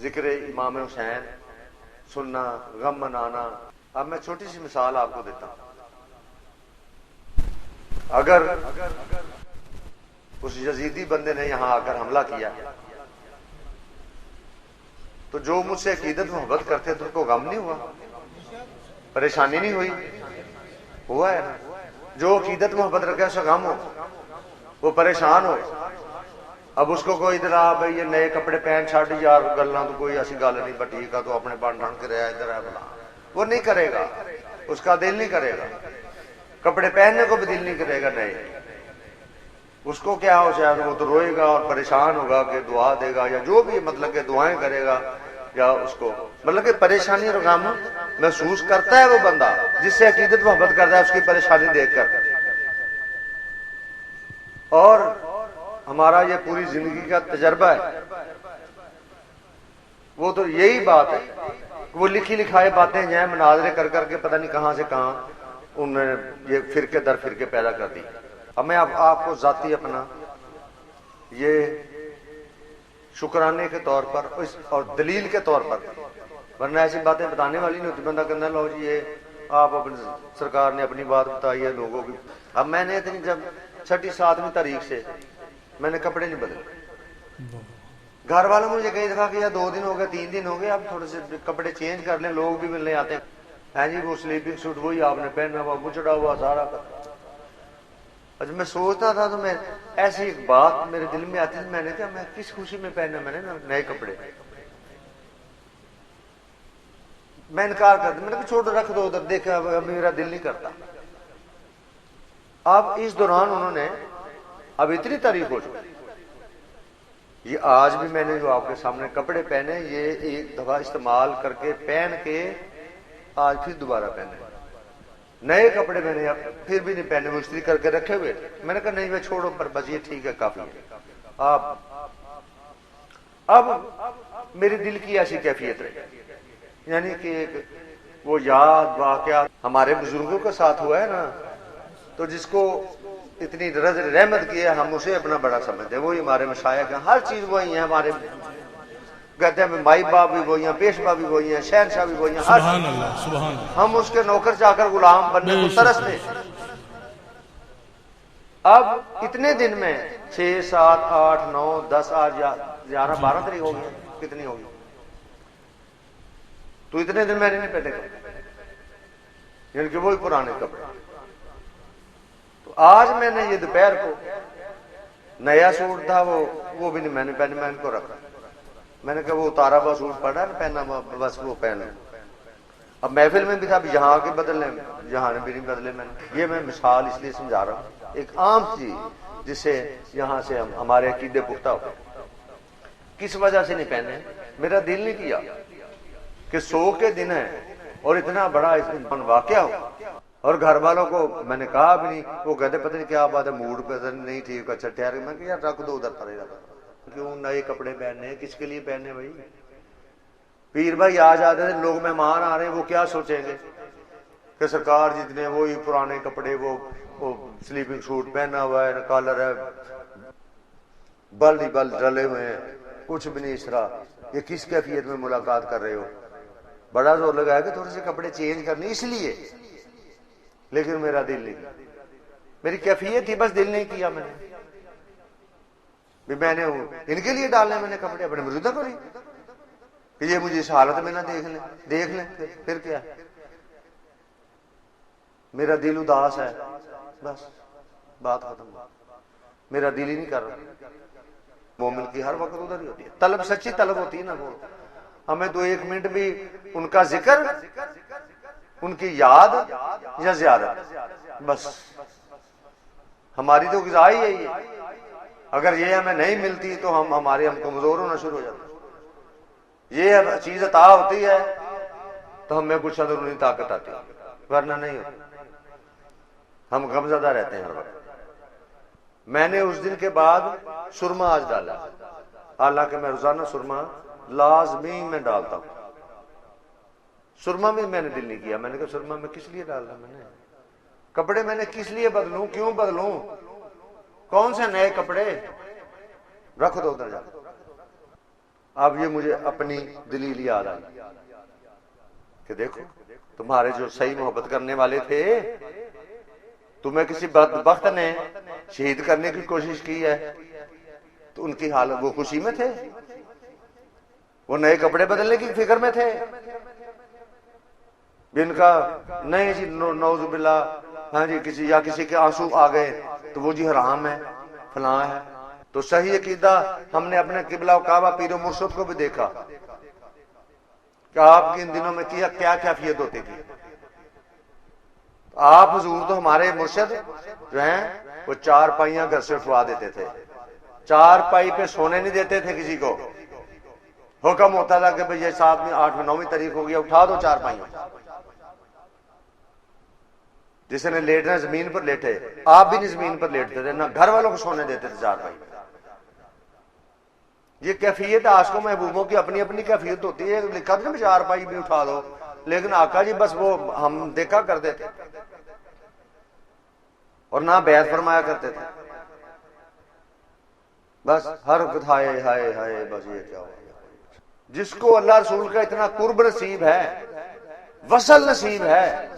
ذکر امام حسین سننا، غم منانا. اب میں چھوٹی سی مثال آپ کو دیتا ہوں. اگر اس یزیدی بندے نے یہاں آ کر حملہ کیا تو جو مجھ سے عقیدت محبت کرتے تھے ان کو غم نہیں ہوا؟ پریشانی نہیں ہوئی؟ ہوا ہے نا. جو عقیدت محبت رکھے اسے غم ہو، وہ پریشان ہو. اب اس کو کوئی ادھر آ بھائی یہ نئے کپڑے پہن چھاڑ یار گلنا تو کوئی ایسی گل نہیں بٹ ٹھیک ہے تو اپنے بن ٹھن کے رہا ادھر ہے بلا، وہ نہیں کرے گا. اس کا دل نہیں کرے گا. کپڑے پہننے کو بھی دل نہیں کرے گا نئے. اس کو کیا ہو جائے، وہ تو روئے گا اور پریشان ہوگا کہ دعا دے گا یا جو بھی مطلب کہ دعائیں کرے گا، یا اس کو مطلب کہ پریشانی اور غم محسوس کرتا ہے وہ بندہ جس سے عقیدت محبت کرتا ہے اس کی پریشانی دیکھ کر. اور ہمارا یہ پوری زندگی کا تجربہ ہے. وہ تو یہی بات ہے کہ وہ لکھی لکھائے باتیں جو ہیں مناظرے کر کر کے پتہ نہیں کہاں سے کہاں انہوں نے یہ فرقے در فرقے پیدا کر دی. اب میں آپ کو ذاتی اپنا یہ شکرانے کے طور پر اور دلیل کے طور پر، ورنہ ایسی باتیں بتانے والی نہیں ہوتی. بندہ کہنا لو جی یہ آپ اپنی سرکار نے اپنی بات بتائی ہے لوگوں کی. اب میں نے اتنی جب 6 7 تاریخ سے میں نے کپڑے نہیں بدلے. گھر والوں مجھے کئی دفعہ کیا 2 دن ہو گئے 3 دن ہو گئے اب تھوڑے سے کپڑے چینج کر لیں. لوگ بھی ملنے آتے ہیں جی وہ سلیپنگ سوٹ وہی آپ نے پہنا ہوا گچڑا ہوا سارا. جب میں سوچتا تھا تو میں ایسی ایک بات میرے دل میں آتی تھی، میں نے کہا میں کس خوشی میں پہنا میں نے نئے کپڑے. میں انکار کرتا، میں نے کہا چھوڑ رکھ دو ادھر، دیکھا میرا دل نہیں کرتا. اب اس دوران انہوں نے اب اتنی تعریف ہو چکی. یہ آج بھی میں نے جو آپ کے سامنے کپڑے پہنے یہ ایک دفعہ استعمال کر کے پہن کے آج پھر دوبارہ پہنے. نئے کپڑے میں نے اب پھر بھی نہیں پہنے، وہ استری کر کے رکھے ہوئے. میں نے کہا نہیں میں چھوڑو پر بس یہ ٹھیک ہے کافی ہے. اب میرے دل کی ایسی کیفیت رہی، یعنی کہ وہ یاد واقعات ہمارے بزرگوں کے ساتھ ہوا ہے نا، تو جس کو اتنی رحمت کی ہے ہم اسے اپنا بڑا سمجھتے ہیں. وہی ہمارے مشائخ ہیں، ہر چیز وہی ہیں. ہمارے کہتے ہیں مائی باپ بھی وہی ہیں، پیشوا بھی وہی ہیں، شہنشاہ بھی وہی ہیں. سبحان اللہ سبحان اللہ. ہم اس کے نوکر چا کر غلام بننے کو ترستے. اب اتنے دن میں 6 7 8 9 10 آج 11 12 تاریخ ہو گئی، کتنی ہوگی تو اتنے دن میں نے نہیں پہنے کپڑے، یعنی کہ وہی پرانے کپڑے. تو آج میں نے یہ دوپہر کو نیا سوٹ تھا وہ بھی نہیں میں نے پہنے، میں ان کو رکھا. میں نے کہا وہ اتارا ہوا سوٹ پڑا نا پہنا بس وہ پہنا. اب محفل میں بھی تھا اب یہاں کے بدلنے یہاں نے بھی نہیں بدلے. یہ میں مثال اس لیے سمجھا رہا ہوں ایک عام چیز جس سے یہاں سے ہمارے عقیدے پختہ ہو. کس وجہ سے نہیں پہنے؟ میرا دل نہیں کیا کہ 100 کے دن ہے اور اتنا بڑا واقعہ ہو اور گھر والوں کو میں نے کہا بھی نہیں. وہ کہتے پتہ نہیں کیا بات ہے موڈ پہ نہیں ٹھیک. اچھا ٹھہر. میں کہ یار رکھ دو ادھر پڑے رہا. کیوں نئے کپڑے پہننے کس کے لیے پہننے بھائی؟ پیر بھائی آ جاتے تھے لوگ مہمان آ رہے ہیں وہ کیا سوچیں گے کہ سرکار جتنے وہی پرانے کپڑے وہ سلیپنگ سوٹ پہنا ہوا ہے کالر ہے بل ہی بل ڈلے ہوئے ہیں کچھ بھی نہیں اس طرح. یہ کس کیفیت میں ملاقات کر رہے ہو؟ بڑا زور لگایا کہ تھوڑے سے کپڑے چینج کرنے اس لیے. لیکن میرا دل نہیں، میری کیفیت تھی بس دل نہیں کیا. میں نے ان کے لیے ڈالنے میں نے کپڑے اپنے مرودہ کو نہیں کہ یہ مجھے اس حالت میں نہ دیکھ لیں پھر کیا. میرا دل اداس ہے بس بات ختم. میرا دل ہی نہیں کر رہا. مومن کی ہر وقت ادھر ہی ہوتی ہے طلب، سچی طلب ہوتی ہے نا. وہ ہمیں تو 1 منٹ بھی ان کا ذکر، ان کی یاد یا زیارت، بس ہماری تو غذا ہی یہی ہے. اگر یہ ہمیں نہیں ملتی تو ہم کمزور ہونا شروع ہو جاتے. یہ چیز عطا ہوتی ہے تو ہمیں کچھ اندرونی طاقت آتی ہے، ورنہ نہیں ہوتی. ہم غمزدہ رہتے ہیں ہر وقت. میں نے اس دن کے بعد سرما آج ڈالا، حالانکہ میں روزانہ سرما لازمی میں ڈالتا ہوں. سرما میں نے دل نہیں کیا. میں نے کہا سرما میں کس لیے ڈالنا؟ میں نے کپڑے میں نے کس لیے بدلوں؟ کیوں بدلوں؟ کون سے نئے کپڑے؟ رکھ دو ادھر جا. اب یہ مجھے اپنی دلیل یاد آئی کہ دیکھو تمہارے جو صحیح محبت کرنے والے تھے تمہیں کسی بدبخت نے شہید کرنے کی کوشش کی ہے تو ان کی حالت وہ خوشی میں تھے، وہ نئے کپڑے بدلنے کی فکر میں تھے، ان کا نہیں جی نعوذ باللہ ہاں جی کسی کے آنسو آ گئے تو وہ جی حرام ہے فلاں ہے۔ تو صحیح عقیدہ ہم نے اپنے قبلہ و کعبہ پیر و مرشد کو بھی دیکھا کہ آپ کی ان دنوں میں کیا کیفیت ہوتی تھی۔ آپ حضور تو ہمارے مرشد جو ہیں وہ 4 پائیاں گھر سے اٹھوا دیتے تھے، 4 پائی پہ سونے نہیں دیتے تھے کسی کو، حکم ہوتا تھا کہ بھئی یہ 7ویں 8ویں 9ویں تاریخ ہو گیا اٹھا دو 4 پائیاں، جس نے لیٹنا زمین پر لیٹے، آپ بھی نہیں زمین پر لیٹتے تھے، نہ گھر والوں کو سونے دیتے تھے 4 پائی۔ یہ کیفیت عاشقوں محبوبوں کی اپنی اپنی کیفیت ہوتی ہے، لکھا تھا 4 پائی بھی اٹھا دو، لیکن آقا جی بس وہ ہم دیکھا کرتے تھے اور نہ بیعت فرمایا کرتے تھے، بس ہر وقت ہائے ہائے ہائے بس یہ کیا ہو گیا۔ جس کو اللہ رسول کا اتنا قرب نصیب ہے، وصل نصیب ہے،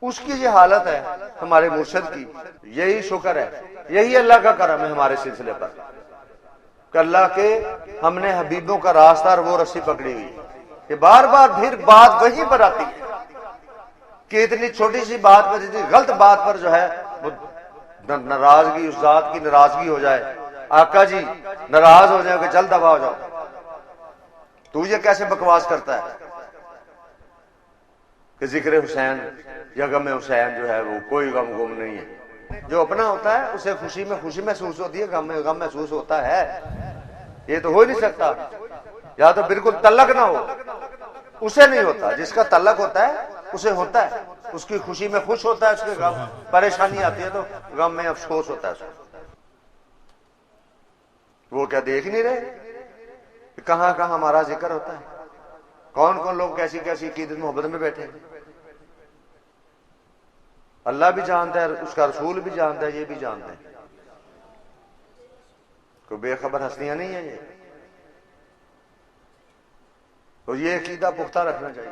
اس کی یہ حالت ہے ہمارے مرشد کی، یہی شکر ہے، یہی اللہ کا کرم ہے ہمارے سلسلے پر کہ اللہ کے ہم نے حبیبوں کا راستہ اور وہ رسی پکڑی ہوئی کہ بار بار پھر بات وہیں پر آتی ہے کہ اتنی چھوٹی سی بات پر، اتنی غلط بات پر جو ہے وہ ناراضگی، اس ذات کی ناراضگی ہو جائے، آقا جی ناراض ہو جائے کہ چل دبا ہو جاؤ، تو یہ کیسے بکواس کرتا ہے کہ ذکر حسین یا غم حسین جو ہے وہ کوئی غم نہیں ہے۔ جو اپنا ہوتا ہے اسے خوشی میں خوشی محسوس ہوتی ہے، غم میں غم محسوس ہوتا ہے، یہ تو ہو ہی نہیں سکتا، یا تو بالکل تعلق نہ ہو، اسے نہیں ہوتا، جس کا تعلق ہوتا ہے اسے ہوتا ہے، اس کی خوشی میں خوش ہوتا ہے، اس کے غم پریشانی آتی ہے تو غم میں افسوس ہوتا ہے اس کو۔ وہ کیا دیکھ نہیں رہے کہ کہاں کہاں ہمارا ذکر ہوتا ہے، کون کون لوگ کیسی کیسی عقیدت محبت میں بیٹھے ہیں۔ اللہ بھی جانتا ہے، اس کا رسول بھی جانتا ہے، یہ بھی جانتا ہے، کوئی بے خبر ہستیاں نہیں ہیں یہ، تو یہ عقیدہ پختہ رکھنا چاہیے۔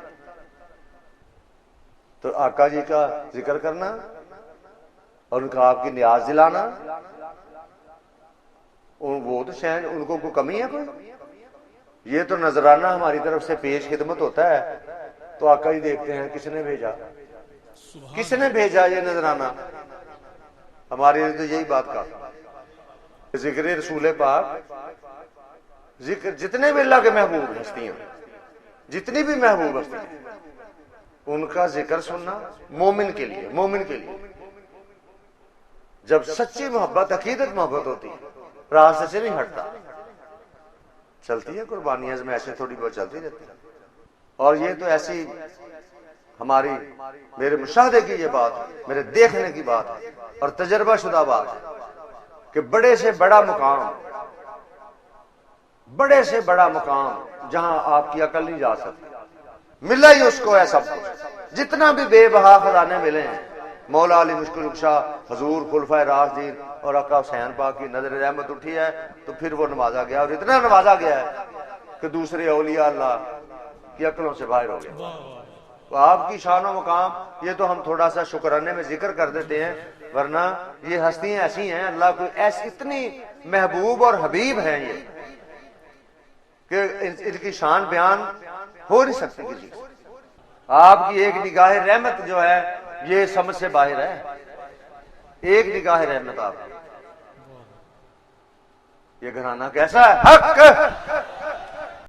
تو آقا جی کا ذکر کرنا اور ان کا آپ کی نیاز دلانا، وہ تو شاید ان کو کوئی کمی ہے کوئی، یہ تو نذرانہ ہماری طرف سے پیش خدمت ہوتا ہے، تو آقا جی دیکھتے ہیں کس نے بھیجا، کس نے بھیجا یہ نذرانہ، ہمارے لیے تو یہی بات کا ذکر رسول پاک، ذکر جتنے بھی اللہ کے محبوب ہستیاں، جتنی بھی محبوب ہستیاں، ان کا ذکر سننا مومن کے لیے جب سچی محبت عقیدت محبت ہوتی ہے راستے سے نہیں ہٹتا، چلتی ہے قربانیاں میں ایسے تھوڑی بہت چلتی رہتی ہے، اور یہ تو ایسی ہماری میرے مشاہدے کی یہ بات ہے، میرے دیکھنے کی بات ہے اور تجربہ شدہ بات ہے کہ بڑے سے بڑا مقام جہاں آپ کی عقل نہیں جا سکتی، ملا ہی اس کو ہے سب کچھ، جتنا بھی بے بہا خزانے ملے ہیں، مولا علی مشکل کشا، حضور خلفائے راشدین اور آقا حسین پاک کی نظر رحمت اٹھی ہے تو پھر وہ نوازا گیا، اور اتنا نوازا گیا ہے کہ دوسرے اولیاء اللہ کی عقلوں سے باہر ہو گیا۔ تو آپ کی شان و مقام یہ تو ہم تھوڑا سا شکرانے میں ذکر کر دیتے ہیں، ورنہ یہ ہستیاں ایسی ہیں، اللہ کو ایسی اتنی محبوب اور حبیب ہیں یہ کہ ان کی شان بیان ہو نہیں سکتی کسی کو۔ آپ کی ایک نگاہ رحمت جو ہے یہ سمجھ سے باہر ہے، ایک نگاہ رحمت آپ کی۔ یہ گھرانہ کیسا ہے؟ حق